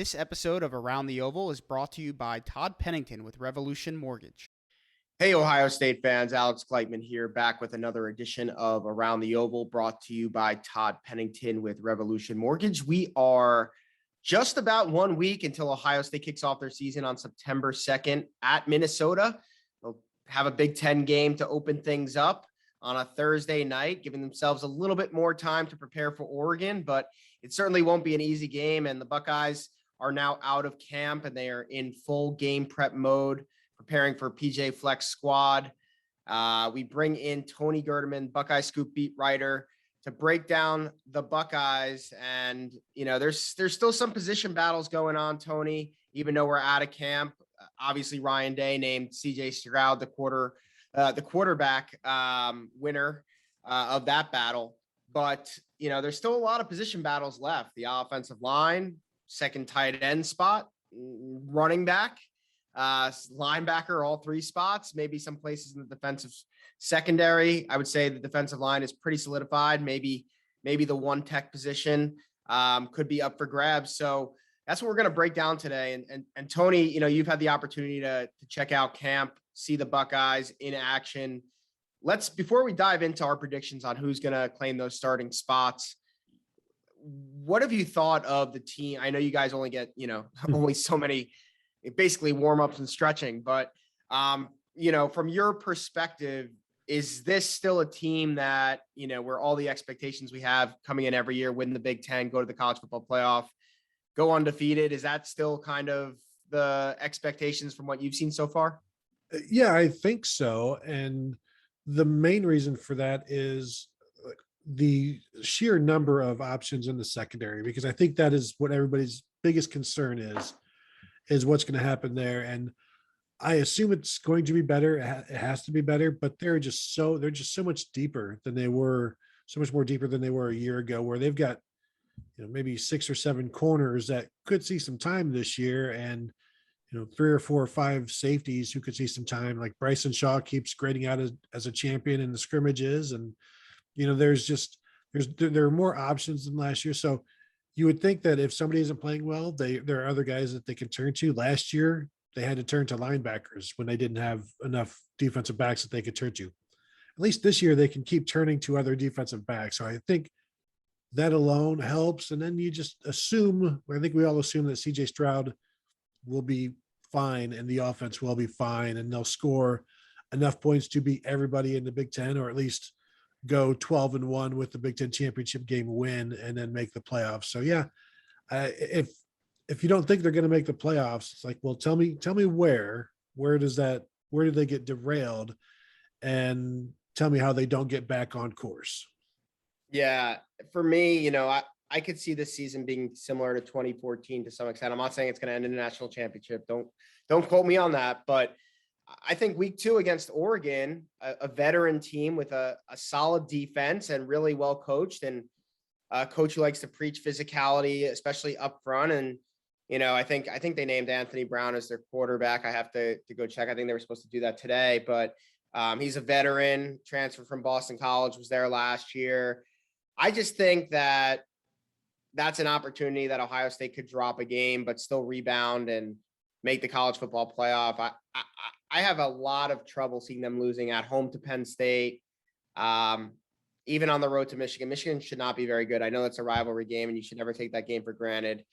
This episode of Around the Oval is brought to you by Todd Pennington with Renovation Mortgage. Hey, Ohio State fans, Alex Gleitman here, back with another edition of Around the Oval, brought to you by Todd Pennington with Renovation Mortgage. We are just about 1 week until Ohio State kicks off their season on September 2nd at Minnesota. They'll have a Big Ten game to open things up on a Thursday night, giving themselves a little bit more time to prepare for Oregon, but it certainly won't be an easy game. And the Buckeyes are now out of camp and they are in full game prep mode, preparing for PJ Flex squad. We bring in Tony Gerdeman, Buckeye Scoop beat writer, to break down the Buckeyes. And, you know, there's still some position battles going on, Tony, even though we're out of camp. Obviously, Ryan Day named CJ Stroud the quarterback winner of that battle. But, you know, there's still a lot of position battles left. The offensive line, second tight end spot, running back, linebacker, all three spots, maybe some places in the defensive secondary. I would say the defensive line is pretty solidified. Maybe the one tech position could be up for grabs. So that's what we're going to break down today. And Tony, you know, you've had the opportunity to check out camp, see the Buckeyes in action. Before we dive into our predictions on who's going to claim those starting spots, what have you thought of the team? I know you guys only get, only so many, basically warm-ups and stretching, but, from your perspective, is this still a team that, where all the expectations we have coming in every year, win the Big Ten, go to the college football playoff, go undefeated? Is that still kind of the expectations from what you've seen so far? Yeah, I think so. And the main reason for that is the sheer number of options in the secondary, because I think that is what everybody's biggest concern is what's going to happen there. And I assume it's going to be better. It has to be better, but they're just so much deeper than they were, so much more deeper than they were a year ago, where they've got, maybe 6 or 7 corners that could see some time this year. And, 3 or 4 or 5 safeties who could see some time, like Bryson Shaw keeps grading out as a champion in the scrimmages. And, there are more options than last year. So you would think that if somebody isn't playing well, there are other guys that they can turn to. Last year, they had to turn to linebackers when they didn't have enough defensive backs that they could turn to. At least this year, they can keep turning to other defensive backs. So I think that alone helps. And then you just assume, I think we all assume that CJ Stroud will be fine and the offense will be fine, and they'll score enough points to beat everybody in the Big Ten, or at least go 12-1 with the Big Ten championship game win and then make the playoffs. So yeah, if you don't think they're going to make the playoffs, it's like, well, tell me where do they get derailed, and tell me how they don't get back on course. Yeah, for me, I could see this season being similar to 2014 to some extent. I'm not saying it's going to end in a national championship. Don't quote me on that, but I think week 2 against Oregon, a veteran team with a solid defense and really well coached, and a coach who likes to preach physicality, especially up front. And, I think they named Anthony Brown as their quarterback. I have to go check. I think they were supposed to do that today, but he's a veteran, transferred from Boston College, was there last year. I just think that that's an opportunity that Ohio State could drop a game, but still rebound and make the college football playoff. I have a lot of trouble seeing them losing at home to Penn State, even on the road to Michigan. Michigan should not be very good. I know it's a rivalry game, and you should never take that game for granted.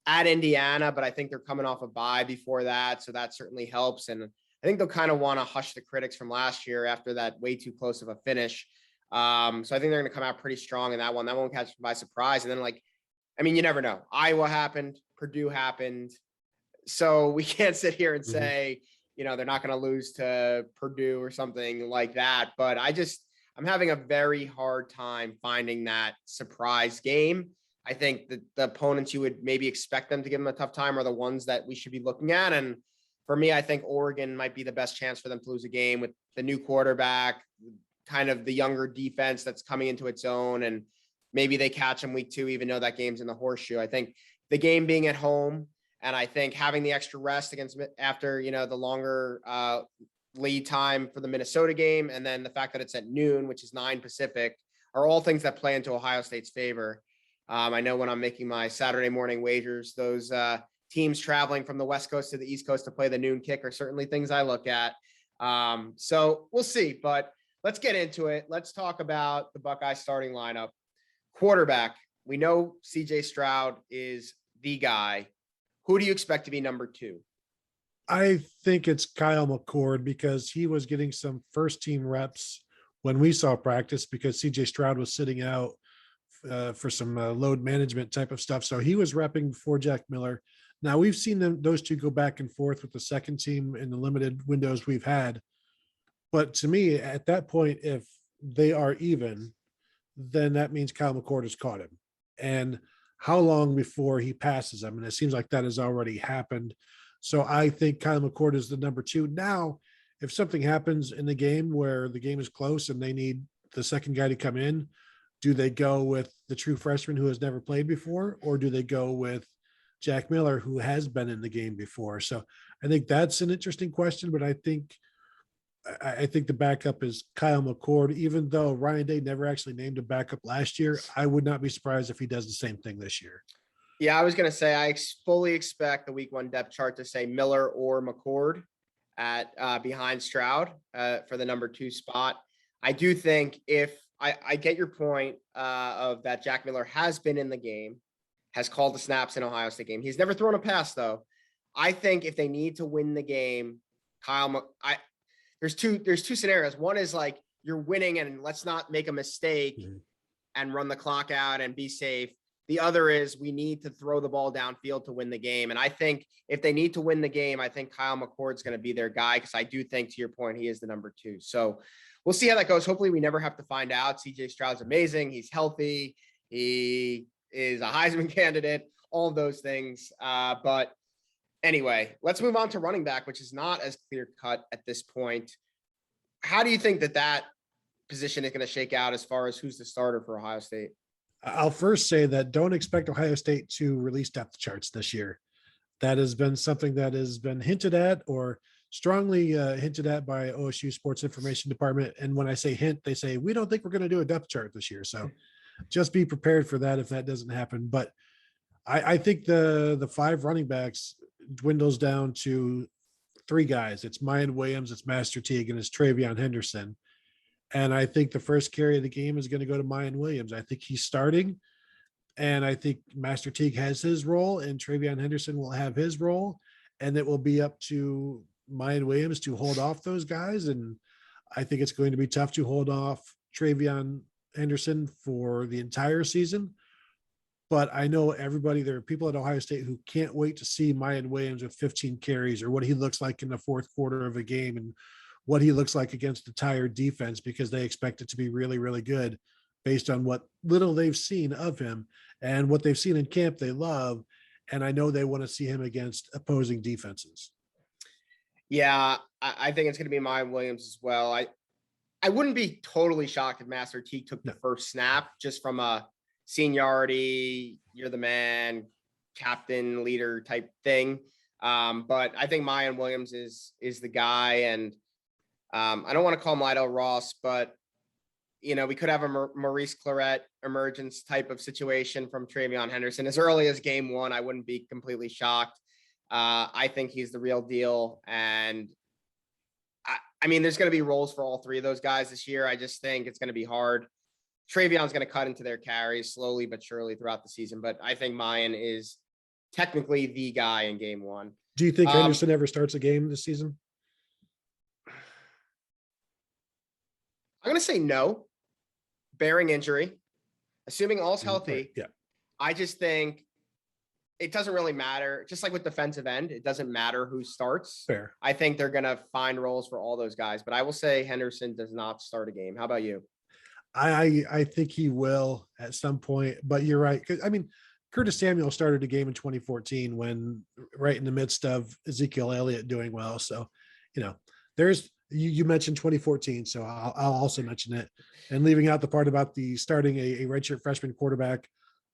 At Indiana, but I think they're coming off a bye before that, so that certainly helps. And I think they'll kind of want to hush the critics from last year after that way too close of a finish. So I think they're going to come out pretty strong in that one. That won't catch them by surprise. And then, you never know. Iowa happened. Purdue happened. So we can't sit here and say, they're not going to lose to Purdue or something like that. But I'm having a very hard time finding that surprise game. I think that the opponents you would maybe expect them to give them a tough time are the ones that we should be looking at. And for me, I think Oregon might be the best chance for them to lose a game with the new quarterback, kind of the younger defense that's coming into its own. And maybe they catch them week 2, even though that game's in the horseshoe. I think the game being at home, and I think having the extra rest after, the longer lead time for the Minnesota game, and then the fact that it's at noon, which is 9 Pacific, are all things that play into Ohio State's favor. I know when I'm making my Saturday morning wagers, those teams traveling from the West Coast to the East Coast to play the noon kick are certainly things I look at. So we'll see, but let's get into it. Let's talk about the Buckeye starting lineup. Quarterback, we know CJ Stroud is the guy. Who do you expect to be number 2? I think it's Kyle McCord because he was getting some first team reps when we saw practice because CJ Stroud was sitting out for some load management type of stuff. So he was repping before Jack Miller. Now we've seen those two go back and forth with the second team in the limited windows we've had. But to me, at that point, if they are even, then that means Kyle McCord has caught him. And how long before he passes him? And it seems like that has already happened. So I think Kyle McCord is the number 2. Now, if something happens in the game where the game is close and they need the second guy to come in, do they go with the true freshman who has never played before, or do they go with Jack Miller, who has been in the game before? So I think that's an interesting question, but I think the backup is Kyle McCord, even though Ryan Day never actually named a backup last year. I would not be surprised if he does the same thing this year. Yeah, I was going to say, I fully expect the week 1 depth chart to say Miller or McCord at behind Stroud for the number 2 spot. I do think if I get your point of that Jack Miller has been in the game, has called the snaps in Ohio State game. He's never thrown a pass though. I think if they need to win the game, there's two scenarios. One is like you're winning and let's not make a mistake and run the clock out and be safe. The other is we need to throw the ball downfield to win the game. And I think if they need to win the game, I think Kyle McCord's going to be their guy because I do think, to your point, he is the number 2. So we'll see how that goes. Hopefully we never have to find out. CJ Stroud's amazing. He's healthy. He is a Heisman candidate, all of those things. But anyway, let's move on to running back, which is not as clear cut at this point. How do you think that position is going to shake out as far as who's the starter for Ohio State? I'll first say that don't expect Ohio State to release depth charts this year. That has been something that has been hinted at or strongly hinted at by OSU Sports Information Department. And when I say hint, they say, we don't think we're going to do a depth chart this year. So just be prepared for that if that doesn't happen. But I think the 5 running backs dwindles down to 3 guys. It's Mayan Williams, it's Master Teague, and it's Travion Henderson. And I think the first carry of the game is going to go to Mayan Williams. I think he's starting. And I think Master Teague has his role and Travion Henderson will have his role. And it will be up to Mayan Williams to hold off those guys. And I think it's going to be tough to hold off Travion Henderson for the entire season. But I know there are people at Ohio State who can't wait to see Mayan Williams with 15 carries or what he looks like in the fourth quarter of a game and what he looks like against the tired defense, because they expect it to be really, really good based on what little they've seen of him and what they've seen in camp they love. And I know they want to see him against opposing defenses. Yeah, I think it's going to be Mayan Williams as well. I wouldn't be totally shocked if Master Teague took the first snap just from a seniority, you're the man, captain, leader type thing. But I think Mayan Williams is the guy. And I don't want to call him Lydell Ross, but we could have a Maurice Claret emergence type of situation from Travion Henderson as early as game 1. I wouldn't be completely shocked. I think he's the real deal. And I mean, there's going to be roles for all 3 of those guys this year. I just think it's going to be hard. Travion's going to cut into their carries slowly but surely throughout the season. But I think Mayan is technically the guy in game 1. Do you think Henderson ever starts a game this season? I'm going to say no, bearing injury, assuming all's healthy. Right. Yeah. I just think it doesn't really matter. Just like with defensive end, it doesn't matter who starts. Fair. I think they're going to find roles for all those guys, but I will say Henderson does not start a game. How about you? I think he will at some point, but you're right. I mean, Curtis Samuel started a game in 2014 when right in the midst of Ezekiel Elliott doing well. So, you mentioned 2014, so I'll also mention it, and leaving out the part about the starting a redshirt freshman quarterback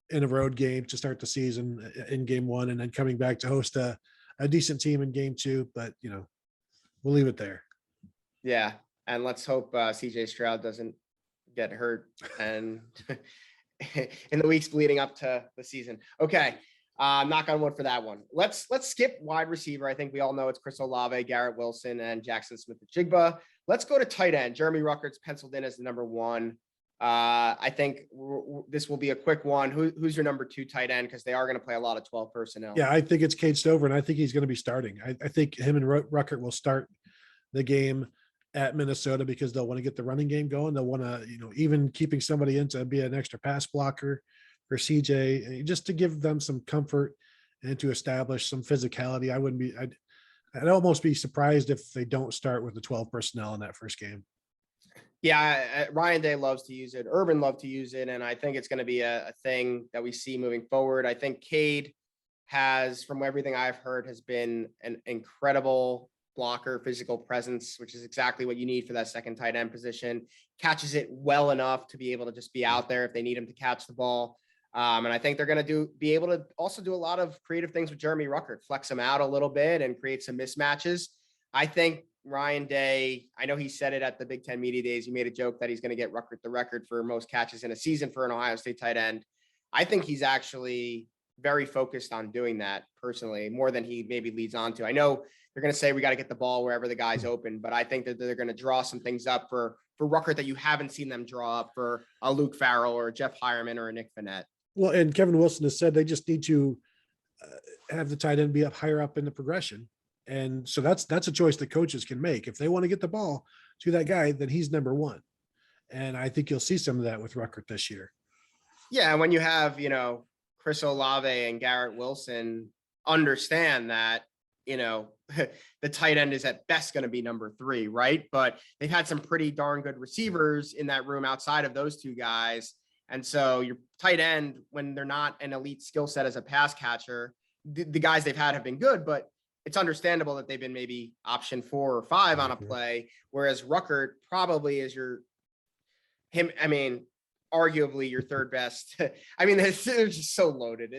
in a road game to start the season in game 1, and then coming back to host a decent team in game 2. But, we'll leave it there. Yeah. And let's hope CJ Stroud doesn't get hurt and in the weeks leading up to the season. Okay. Knock on wood for that one. Let's skip wide receiver. I think we all know it's Chris Olave, Garrett Wilson, and Jackson Smith-Njigba. Let's go to tight end. Jeremy Ruckert's penciled in as the number one. I think this will be a quick one. Who's your number 2 tight end? Because they are going to play a lot of 12 personnel. Yeah, I think it's Cade Stover, and I think he's going to be starting. I think him and Ruckert will start the game at Minnesota because they'll want to get the running game going. They'll want to, even keeping somebody in to be an extra pass blocker for CJ, just to give them some comfort and to establish some physicality. I'd almost be surprised if they don't start with the 12 personnel in that first game. Yeah, Ryan Day loves to use it. Urban loved to use it, and I think it's going to be a thing that we see moving forward. I think Cade has, from everything I've heard, has been an incredible blocker, physical presence, which is exactly what you need for that second tight end position. Catches it well enough to be able to just be out there if they need him to catch the ball. And I think they're going to be able to also do a lot of creative things with Jeremy Ruckert, flex him out a little bit and create some mismatches. I think Ryan Day, I know he said it at the Big Ten Media Days. He made a joke that he's going to get Ruckert the record for most catches in a season for an Ohio State tight end. I think he's actually very focused on doing that personally, more than he maybe leads on to. I know they're going to say we got to get the ball wherever the guy's open, but I think that they're going to draw some things up for Ruckert that you haven't seen them draw up for a Luke Farrell or a Jeff Hireman or a Nick Vannett. Well, and Kevin Wilson has said they just need to have the tight end be up higher up in the progression. And so that's a choice that coaches can make. If they want to get the ball to that guy, then he's number one. And I think you'll see some of that with Ruckert this year. Yeah. When you have, Chris Olave and Garrett Wilson understand that, the tight end is at best going to be number 3, right? But they've had some pretty darn good receivers in that room outside of those 2 guys. And so your tight end, when they're not an elite skill set as a pass catcher, the guys they've had have been good, but it's understandable that they've been maybe option 4 or 5 on a play. Whereas Ruckert probably is arguably your third best. It's just so loaded.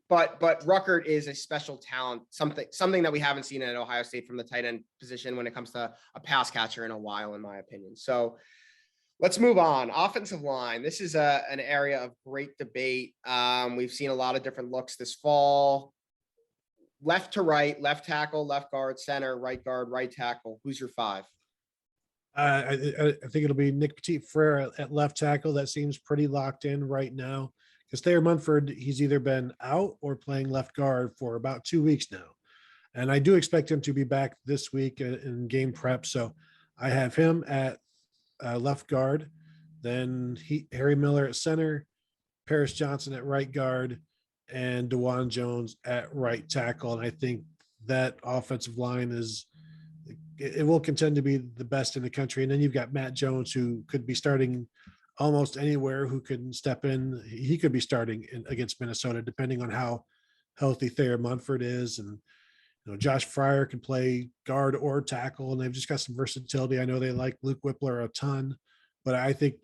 But Ruckert is a special talent, something that we haven't seen at Ohio State from the tight end position when it comes to a pass catcher in a while, in my opinion. So let's move on. Offensive line. This is an area of great debate. We've seen a lot of different looks this fall. Left to right, left tackle, left guard, center, right guard, right tackle. Who's your 5? I think it'll be Nick Petit-Frere at left tackle. That seems pretty locked in right now. Because Thayer Munford, he's either been out or playing left guard for about 2 weeks now. And I do expect him to be back this week in game prep. So I have him at left guard. Then Harry Miller at center, Paris Johnson at right guard, and DeJuan Jones at right tackle. And I think that offensive line it will contend to be the best in the country. And then you've got Matt Jones, who could be starting almost anywhere, who can step in. He could be starting against Minnesota, depending on how healthy Thayer Munford is. And, Josh Fryer can play guard or tackle, and they've just got some versatility. I know they like Luke Whippler a ton, but I think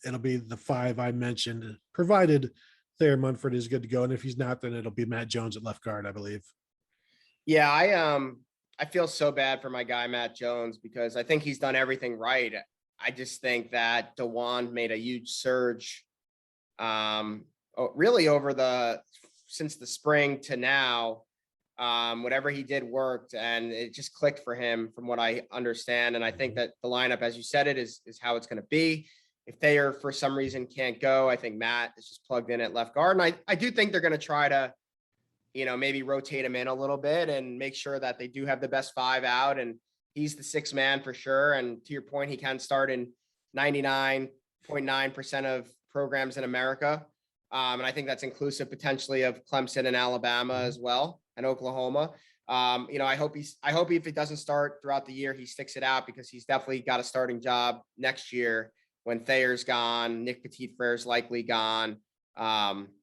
it'll be the 5 I mentioned, provided Thayer Munford is good to go. And if he's not, then it'll be Matt Jones at left guard, I believe. Yeah, I feel so bad for my guy, Matt Jones, because I think he's done everything right. I just think that DeJuan made a huge surge really since the spring to now. Whatever he did worked, and it just clicked for him from what I understand. And I think that the lineup, as you said, is how it's going to be. If Thayer for some reason can't go, I think Matt is just plugged in at left guard. And I do think they're going to try to, maybe rotate him in a little bit and make sure that they do have the best 5 out. And he's the 6th man for sure. And to your point, he can start in 99.9% of programs in America. And I think that's inclusive potentially of Clemson and Alabama as well, and Oklahoma. I hope if he doesn't start throughout the year, he sticks it out, because he's definitely got a starting job next year when Thayer's gone, Nick Petit-Frere's likely gone.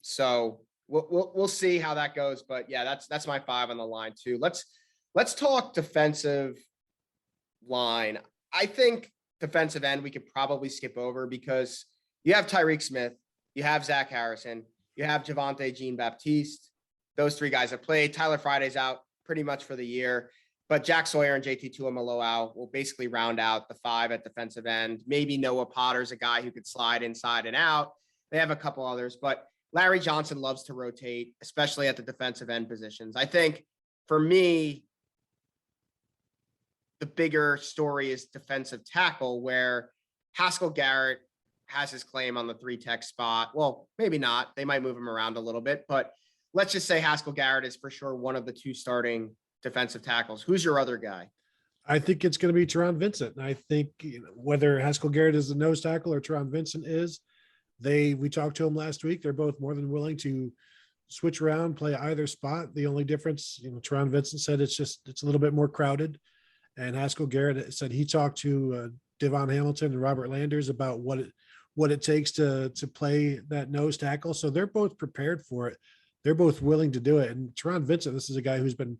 So we'll see how that goes. But yeah, that's my 5 on the line too. Let's talk defensive line. I think defensive end we could probably skip over, because you have Tyreek Smith, you have Zach Harrison, you have Javonte Jean-Baptiste. Those 3 guys have played. Tyler Friday's out pretty much for the year, but Jack Sawyer and JT Tuimoloau will basically round out the 5 at defensive end. Maybe Noah Potter's a guy who could slide inside and out. They have a couple others, but Larry Johnson loves to rotate, especially at the defensive end positions. I think for me, the bigger story is defensive tackle, where Haskell Garrett has his claim on the 3-tech spot. Well, maybe not. They might move him around a little bit, but let's just say Haskell Garrett is for sure one of the 2 starting defensive tackles. Who's your other guy? I think it's going to be Teron Vincent. And I think whether Haskell Garrett is the nose tackle or Teron Vincent is, we talked to them last week. They're both more than willing to switch around, play either spot. The only difference, Teron Vincent said it's a little bit more crowded. And Haskell Garrett said he talked to Devon Hamilton and Robert Landers about what it takes to play that nose tackle. So they're both prepared for it. They're both willing to do it. And Teron Vincent, this is a guy who's been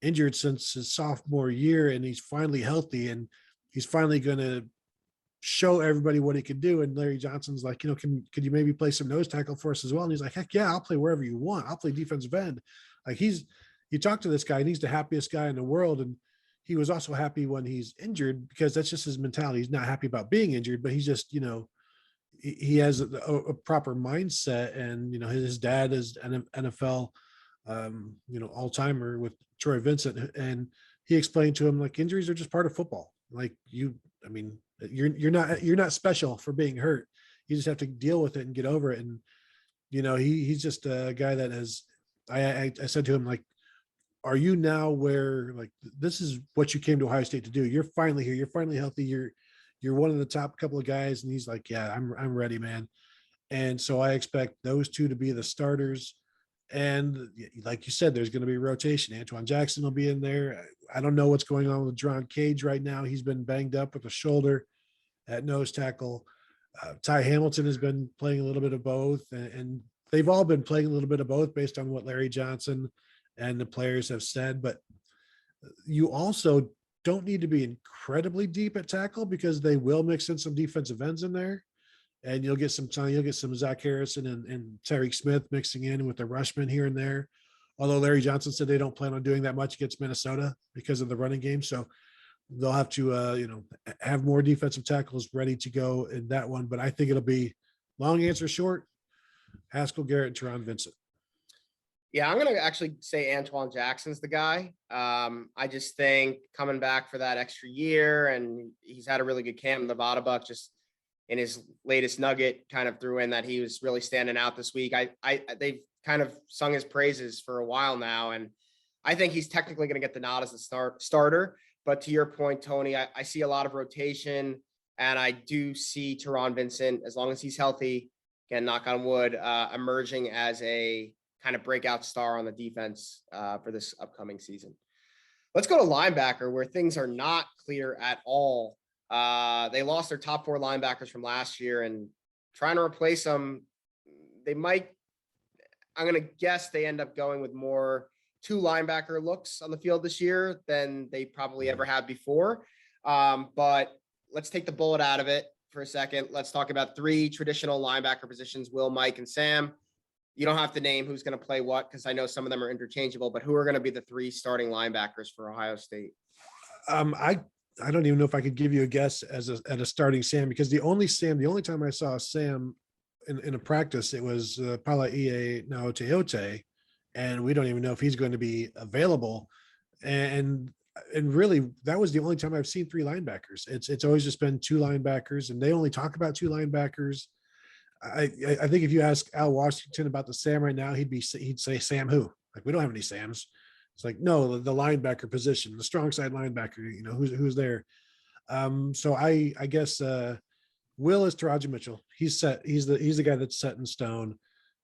injured since his sophomore year, and he's finally healthy, and he's finally going to show everybody what he can do. And Larry Johnson's like, could you maybe play some nose tackle for us as well? And he's like, heck yeah, I'll play wherever you want. I'll play defensive end. Like you talk to this guy and he's the happiest guy in the world. And he was also happy when he's injured, because that's just his mentality. He's not happy about being injured, but he's just, he has a proper mindset. And, his dad is an NFL, all-timer with Troy Vincent. And he explained to him, like, injuries are just part of football. Like you're not special for being hurt. You just have to deal with it and get over it. And, he's just a guy that has, I said to him, like, are you now where, like, this is what you came to Ohio State to do? You're finally here. You're finally healthy. You're one of the top couple of guys. And he's like, yeah, I'm ready, man. And so I expect those 2 to be the starters. And like you said, there's going to be rotation. Antoine Jackson will be in there. I don't know what's going on with Dron Cage right now. He's been banged up with a shoulder at nose tackle. Ty Hamilton has been playing a little bit of both, and they've all been playing a little bit of both based on what Larry Johnson and the players have said. But you also don't need to be incredibly deep at tackle, because they will mix in some defensive ends in there, and you'll get some time. You'll get some Zach Harrison and Tyreek Smith mixing in with the rushman here and there. Although Larry Johnson said they don't plan on doing that much against Minnesota because of the running game. So they'll have to, have more defensive tackles ready to go in that one. But I think it'll be, long answer short, Haskell Garrett and Teron Vincent. Yeah, I'm going to actually say Antoine Jackson's the guy. I just think coming back for that extra year, and he's had a really good camp. Nevada Buck just in his latest nugget kind of threw in that he was really standing out this week. They've kind of sung his praises for a while now, and I think he's technically going to get the nod as the starter. But to your point, Tony, I see a lot of rotation, and I do see Teron Vincent, as long as he's healthy, again, knock on wood, emerging as a kind of breakout star on the defense for this upcoming season. Let's go to linebacker, where things are not clear at all. They lost their top 4 linebackers from last year, and trying to replace them, I'm going to guess they end up going with more 2 linebacker looks on the field this year than they probably ever have before. But let's take the bullet out of it for a second. Let's talk about 3 traditional linebacker positions: Will, Mike, and Sam. You don't have to name who's going to play what, because I know some of them are interchangeable, but who are going to be the 3 starting linebackers for Ohio State? I don't even know if I could give you a guess at a starting Sam, because the only time I saw Sam in a practice, it was Palai'i Naoteote, and we don't even know if he's going to be available. And really, that was the only time I've seen 3 linebackers. It's always just been 2 linebackers, and they only talk about 2 linebackers. I think if you ask Al Washington about the Sam right now, he'd say, Sam who? Like, we don't have any Sams. It's like, no, the linebacker position, the strong side linebacker, who's there. So I guess Will is Taraji Mitchell. He's set. He's the guy that's set in stone.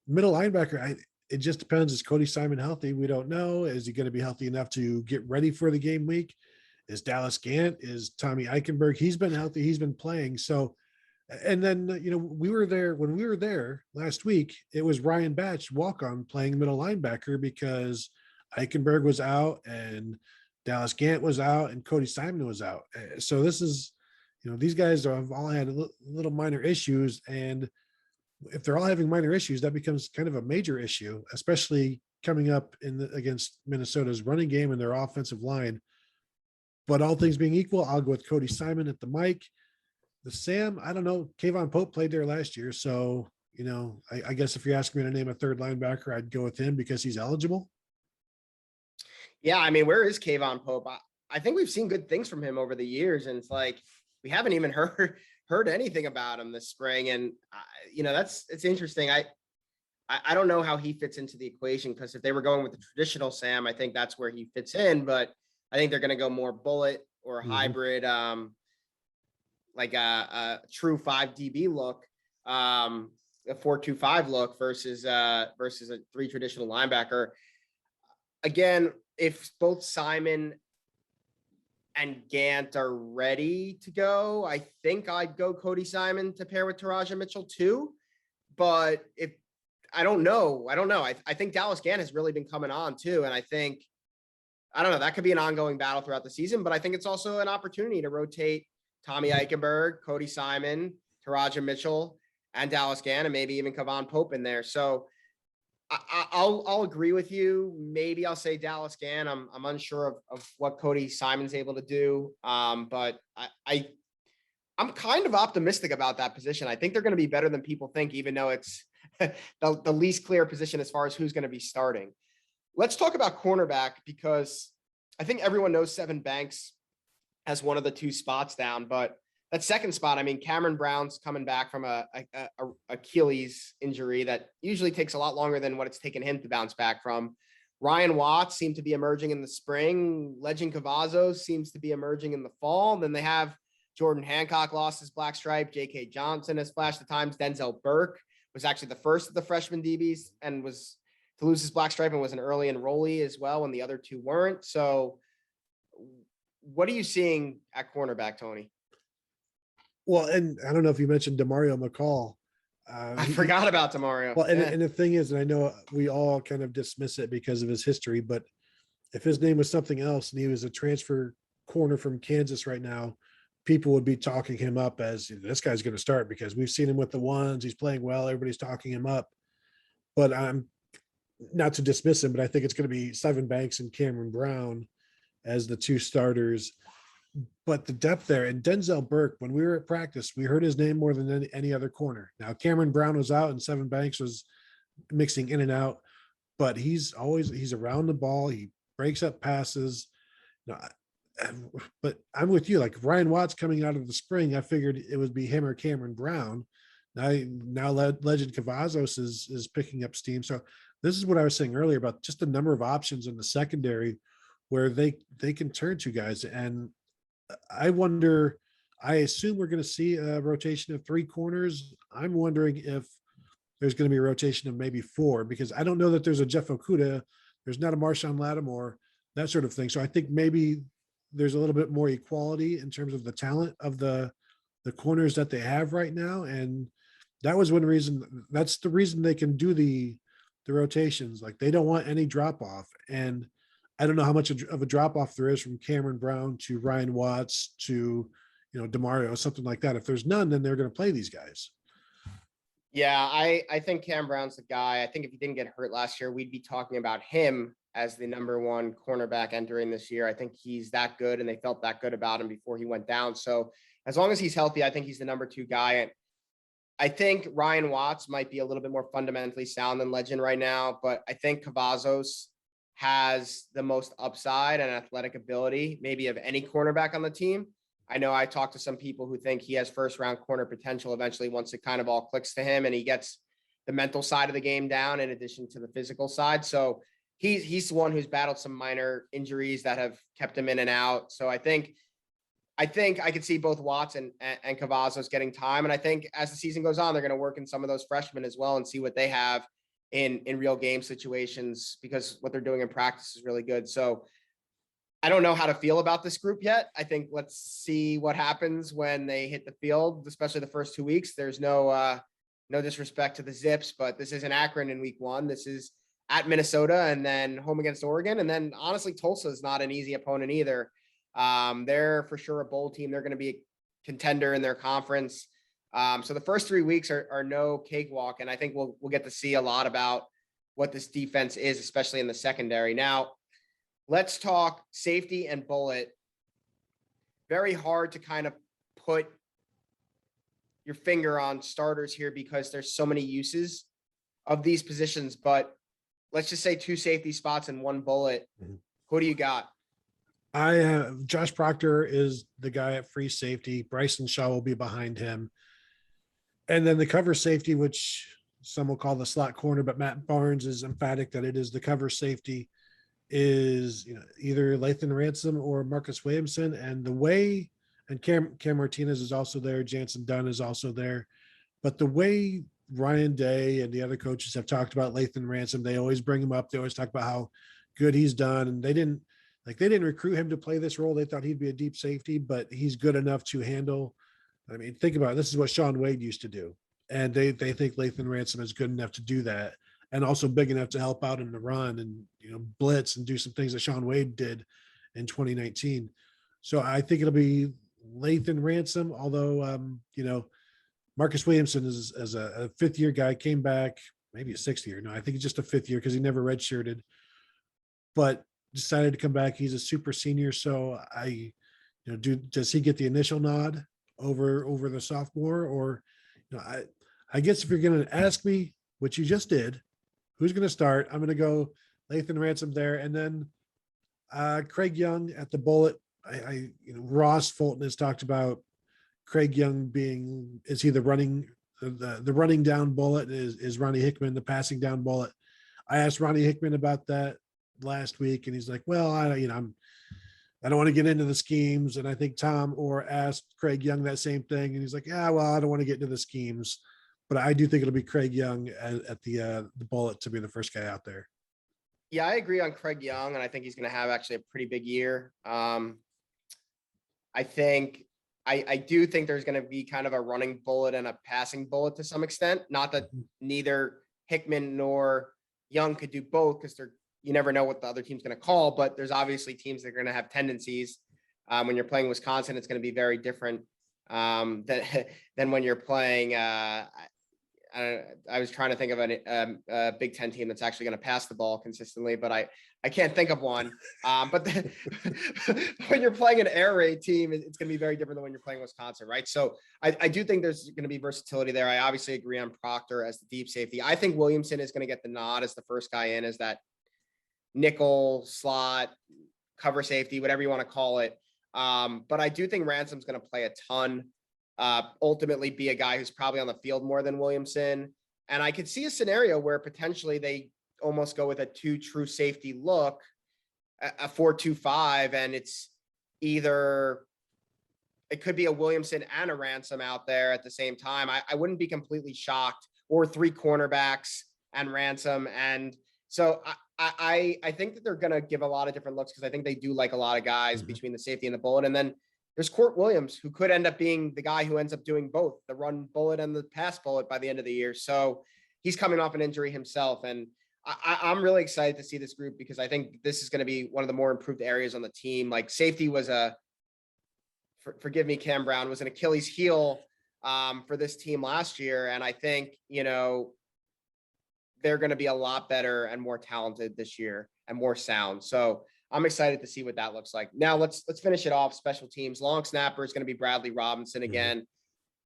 Middle linebacker, it just depends. Is Cody Simon healthy? We don't know. Is he going to be healthy enough to get ready for the game week? Is Dallas Gant? Is Tommy Eichenberg? He's been healthy. He's been playing. So, and then, when we were there last week, it was Ryan Batch walk-on playing middle linebacker, because Eichenberg was out and Dallas Gant was out and Cody Simon was out. So this is, these guys have all had little minor issues. And if they're all having minor issues, that becomes kind of a major issue, especially coming up against Minnesota's running game and their offensive line. But all things being equal, I'll go with Cody Simon at the mic. The Sam, I don't know. Kayvon Pope played there last year, so You know, I guess if you're asking me to name a third linebacker, I'd go with him because he's eligible. Yeah, I mean, where is Kayvon Pope? I think we've seen good things from him over the years, and it's like we haven't even heard anything about him this spring. And it's interesting. I don't know how he fits into the equation, because if they were going with the traditional Sam, I think that's where he fits in. But I think they're going to go more bullet or hybrid, like a true 5 DB look, a 4-2-5 look versus a 3 traditional linebacker. Again, if both Simon and Gant are ready to go, I think I'd go Cody Simon to pair with Taraja Mitchell too. But if I don't know. I think Dallas Gant has really been coming on too. And I don't know, that could be an ongoing battle throughout the season, but I think it's also an opportunity to rotate Tommy Eichenberg, Cody Simon, Taraja Mitchell, and Dallas Gant, and maybe even Kayvon Pope in there. So I'll agree with you. Maybe I'll say Dallas Gant. I'm unsure of what Cody Simon's able to do. But I'm kind of optimistic about that position. I think they're going to be better than people think, even though it's the least clear position as far as who's going to be starting. Let's talk about cornerback, because I think everyone knows Sevyn Banks has one of the 2 spots down, but that second spot, I mean, Cameron Brown's coming back from a Achilles injury that usually takes a lot longer than what it's taken him to bounce back from. Ryan Watts seemed to be emerging in the spring. Legend Cavazos seems to be emerging in the fall. Then they have Jordan Hancock lost his black stripe. J.K. Johnson has flashed at times. Denzel Burke was actually the first of the freshman DBs and was to lose his black stripe and was an early enrollee as well, when the other 2 weren't. So what are you seeing at cornerback, Tony? Well, and I don't know if you mentioned Demario McCall. I forgot about Demario. Well, and the thing is, and I know we all kind of dismiss it because of his history, but if his name was something else and he was a transfer corner from Kansas right now, people would be talking him up as this guy's going to start, because we've seen him with the ones. He's playing well. Everybody's talking him up. But I'm not to dismiss him, but I think it's going to be Sevyn Banks and Cameron Brown as the 2 starters. But the depth there, and Denzel Burke, when we were at practice, we heard his name more than any other corner. Now, Cameron Brown was out and Sevyn Banks was mixing in and out, but he's around the ball. He breaks up passes. Now, but I'm with you. Like Ryan Watts coming out of the spring, I figured it would be him or Cameron Brown. Now Legend Cavazos is picking up steam. So this is what I was saying earlier about just the number of options in the secondary where they can turn to guys. And I wonder, I assume we're going to see a rotation of 3 corners. I'm wondering if there's going to be a rotation of maybe 4, because I don't know that there's a Jeff Okudah. There's not a Marshawn Lattimore, that sort of thing. So I think maybe there's a little bit more equality in terms of the talent of the corners that they have right now. And that was one reason, that's the reason they can do the rotations. Like they don't want any drop off. And I don't know how much of a drop off there is from Cameron Brown to Ryan Watts to, Demario, something like that. If there's none, then they're going to play these guys. Yeah, I think Cam Brown's the guy. I think if he didn't get hurt last year, we'd be talking about him as the number 1 cornerback entering this year. I think he's that good, and they felt that good about him before he went down. So as long as he's healthy, I think he's the number 2 guy. And I think Ryan Watts might be a little bit more fundamentally sound than Legend right now, but I think Cavazos has the most upside and athletic ability, maybe of any cornerback on the team. I know I talked to some people who think he has 1st-round corner potential eventually once it kind of all clicks to him and he gets the mental side of the game down in addition to the physical side. So he's the one who's battled some minor injuries that have kept him in and out. So I think I could see both Watts and Cavazos getting time. And I think as the season goes on, they're going to work in some of those freshmen as well and see what they have in real game situations, because what they're doing in practice is really good. So I don't know how to feel about this group yet. I think let's see what happens when they hit the field, especially the first 2 weeks. There's no disrespect to the Zips, but this isn't Akron in week 1. This is at Minnesota and then home against Oregon. And then honestly, Tulsa is not an easy opponent either. They're for sure a bowl team. They're going to be a contender in their conference. So the first 3 weeks are no cakewalk. And I think we'll get to see a lot about what this defense is, especially in the secondary. Now, let's talk safety and bullet. Very hard to kind of put your finger on starters here because there's so many uses of these positions, but let's just say 2 safety spots and 1 bullet. Mhm. Who do you got? I have Josh Proctor is the guy at free safety. Bryson Shaw will be behind him. And then the cover safety, which some will call the slot corner, but Matt Barnes is emphatic that it is the cover safety, is either Lathan Ransom or Marcus Williamson. And the way, and Cam Martinez is also there, Jansen Dunn is also there. But the way Ryan Day and the other coaches have talked about Lathan Ransom, they always bring him up. They always talk about how good he's done. And they didn't recruit him to play this role. They thought he'd be a deep safety, but he's good enough to handle. I mean, think about it. This is what Sean Wade used to do. And they think Lathan Ransom is good enough to do that. And also big enough to help out in the run and, blitz and do some things that Sean Wade did in 2019. So I think it'll be Lathan Ransom, although, Marcus Williamson is as a 5th-year guy, came back, maybe a 6th year. No, I think it's just a 5th year because he never redshirted, but decided to come back. He's a super senior. So does he get the initial nod over the sophomore? Or, I guess if you're going to ask me, which you just did, who's going to start, I'm going to go Lathan Ransom there. And then Craig Young at the bullet. Ross Fulton has talked about Craig Young is he the running down bullet? Is Ronnie Hickman the passing down bullet? I asked Ronnie Hickman about that last week, and he's like, well, I don't want to get into the schemes. And I think Tom Orr asked Craig Young that same thing, and he's like, yeah, well, I don't want to get into the schemes, but I do think it'll be Craig Young at the bullet to be the first guy out there. Yeah, I agree on Craig Young, and I think he's going to have actually a pretty big year. I do think there's going to be kind of a running bullet and a passing bullet to some extent. Not that neither Hickman nor Young could do both, because you never know what the other team's going to call, but there's obviously teams that are going to have tendencies. When you're playing Wisconsin, it's going to be very different than when you're playing. I was trying to think of a Big Ten team that's actually going to pass the ball consistently, but I can't think of one. But when you're playing an air raid team, it's going to be very different than when you're playing Wisconsin, right? So I do think there's going to be versatility there. I obviously agree on Proctor as the deep safety. I think Williamson is going to get the nod as the first guy in, as that nickel slot, cover safety, whatever you want to call it. But I do think Ransom's going to play a ton. Ultimately be a guy who's probably on the field more than Williamson. And I could see a scenario where potentially they almost go with a 2 true safety look, a 4-2-5, and it's either it could be a Williamson and a Ransom out there at the same time. I wouldn't be completely shocked, or 3 cornerbacks and Ransom. And so I think that they're going to give a lot of different looks, because I think they do like a lot of guys between the safety and the bullet. And then there's Court Williams, who could end up being the guy who ends up doing both the run bullet and the pass bullet by the end of the year. So he's coming off an injury himself. And I'm really excited to see this group, because I think this is going to be one of the more improved areas on the team. Like safety was forgive me, Cam Brown, was an Achilles heel for this team last year. And I think, they're going to be a lot better and more talented this year and more sound. So I'm excited to see what that looks like. Now let's finish it off. Special teams. Long snapper is going to be Bradley Robinson again.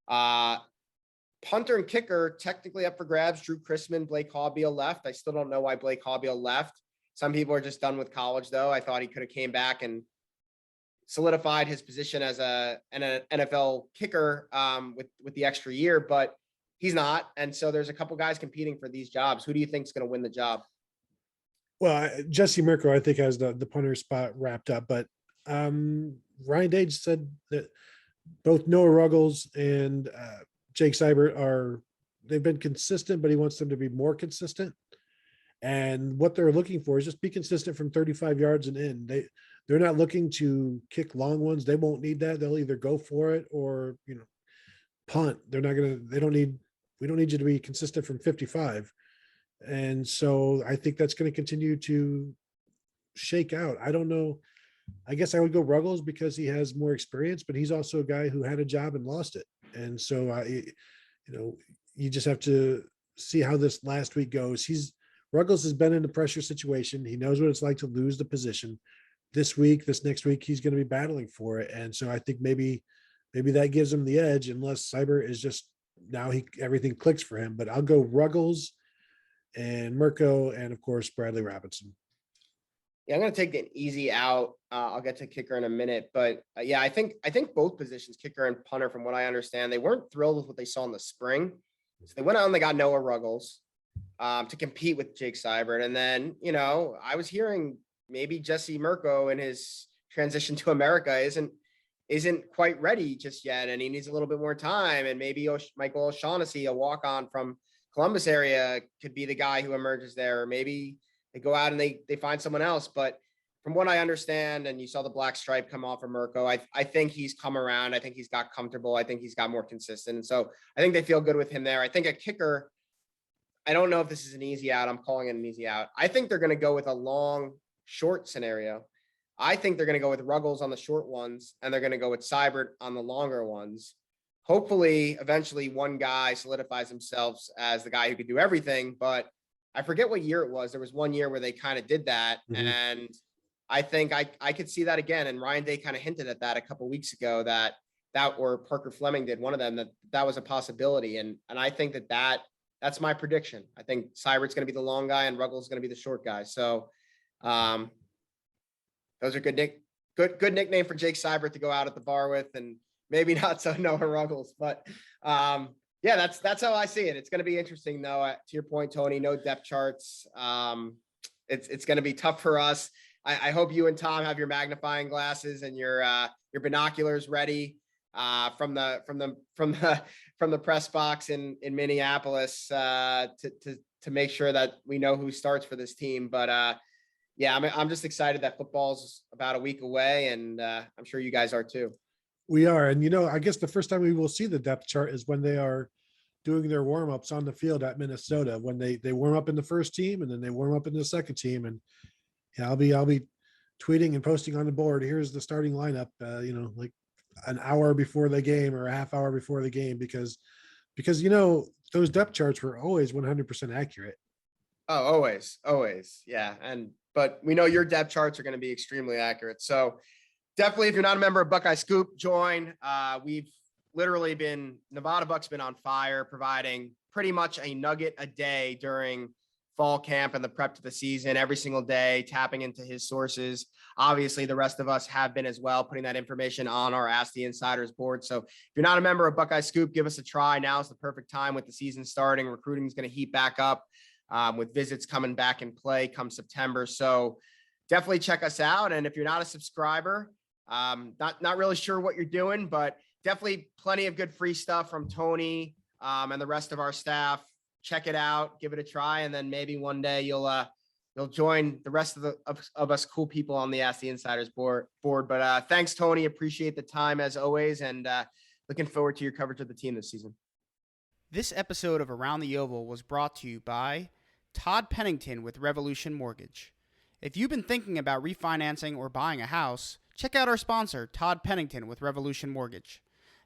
Punter and kicker technically up for grabs. Drew Chrisman, Blake Haubeil left. I still don't know why Blake Haubeil left. Some people are just done with college, though. I thought he could have came back and solidified his position as an NFL kicker with the extra year, but he's not. And so there's a couple guys competing for these jobs. Who do you think is going to win the job? Well, Jesse Mirko, I think, has the punter spot wrapped up, but Ryan Day said that both Noah Ruggles and Jake Seibert they've been consistent, but he wants them to be more consistent. And what they're looking for is just be consistent from 35 yards and in. They're not looking to kick long ones. They won't need that. They'll either go for it or, punt. We don't need you to be consistent from 55. And so I think that's going to continue to shake out. I don't know. I guess I would go Ruggles because he has more experience, but he's also a guy who had a job and lost it. And so you just have to see how this last week goes. Ruggles has been in a pressure situation. He knows what it's like to lose the position. This next week, he's going to be battling for it. And so I think maybe maybe that gives him the edge, unless Seibert is just now everything clicks for him. But I'll go Ruggles and Mirko, and of course Bradley Robinson. Yeah, I'm going to take an easy out. I'll get to kicker in a minute, but yeah, I think both positions, kicker and punter, from what I understand, they weren't thrilled with what they saw in the spring. So they went out and they got Noah Ruggles to compete with Jake Seibert. And then, I was hearing maybe Jesse Mirko in his transition to America isn't quite ready just yet, and he needs a little bit more time. And maybe Michael O'Shaughnessy, a walk-on from Columbus area, could be the guy who emerges there. Or maybe they go out and they find someone else. But from what I understand, and you saw the black stripe come off of Mirko, I think he's come around. I think he's got comfortable. I think he's got more consistent. And so I think they feel good with him there. I think a kicker, I don't know if this is an easy out. I'm calling it an easy out. I think they're going to go with a long, short scenario. I think they're going to go with Ruggles on the short ones, and they're going to go with Seibert on the longer ones. Hopefully, eventually, one guy solidifies himself as the guy who could do everything. But I forget what year it was. There was one year where they kind of did that. Mm-hmm. And I think I could see that again. And Ryan Day kind of hinted at that a couple of weeks ago that or Parker Fleming did, one of them, that was a possibility. And I think that's my prediction. I think Seibert's going to be the long guy and Ruggles is going to be the short guy. So those are good nickname for Jake Seibert to go out at the bar with, and maybe not so Noah Ruggles, but yeah, that's how I see it. It's going to be interesting though. To your point, Tony, no depth charts. It's going to be tough for us. I hope you and Tom have your magnifying glasses and your binoculars ready from the press box in Minneapolis to make sure that we know who starts for this team. But yeah, I'm just excited that football's about a week away, and I'm sure you guys are too. We are. And, I guess the first time we will see the depth chart is when they are doing their warm-ups on the field at Minnesota, when they warm up in the first team and then they warm up in the second team. And yeah, I'll be tweeting and posting on the board, here's the starting lineup, like an hour before the game or a half hour before the game, because those depth charts were always 100% accurate. Oh, always. Yeah. But we know your depth charts are going to be extremely accurate. So definitely, if you're not a member of Buckeye Scoop, join. We've literally Nevada Buck's been on fire, providing pretty much a nugget a day during fall camp and the prep to the season, every single day, tapping into his sources. Obviously, the rest of us have been as well, putting that information on our Ask the Insiders board. So if you're not a member of Buckeye Scoop, give us a try. Now is the perfect time with the season starting. Recruiting is going to heat back up with visits coming back in play come September. So definitely check us out. And if you're not a subscriber, not really sure what you're doing, but definitely plenty of good free stuff from Tony and the rest of our staff. Check it out, give it a try, and then maybe one day you'll join the rest of us cool people on the Ask the Insiders board. But thanks, Tony. Appreciate the time as always, and looking forward to your coverage of the team this season. This episode of Around the Oval was brought to you by Todd Pennington with Renovation Mortgage. If you've been thinking about refinancing or buying a house, check out our sponsor, Todd Pennington with Renovation Mortgage.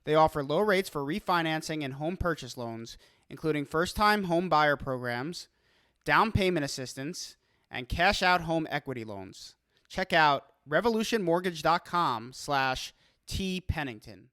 They offer low rates for refinancing and home purchase loans, including first-time home buyer programs, down payment assistance, and cash-out home equity loans. Check out revolutionmortgage.com/tpennington.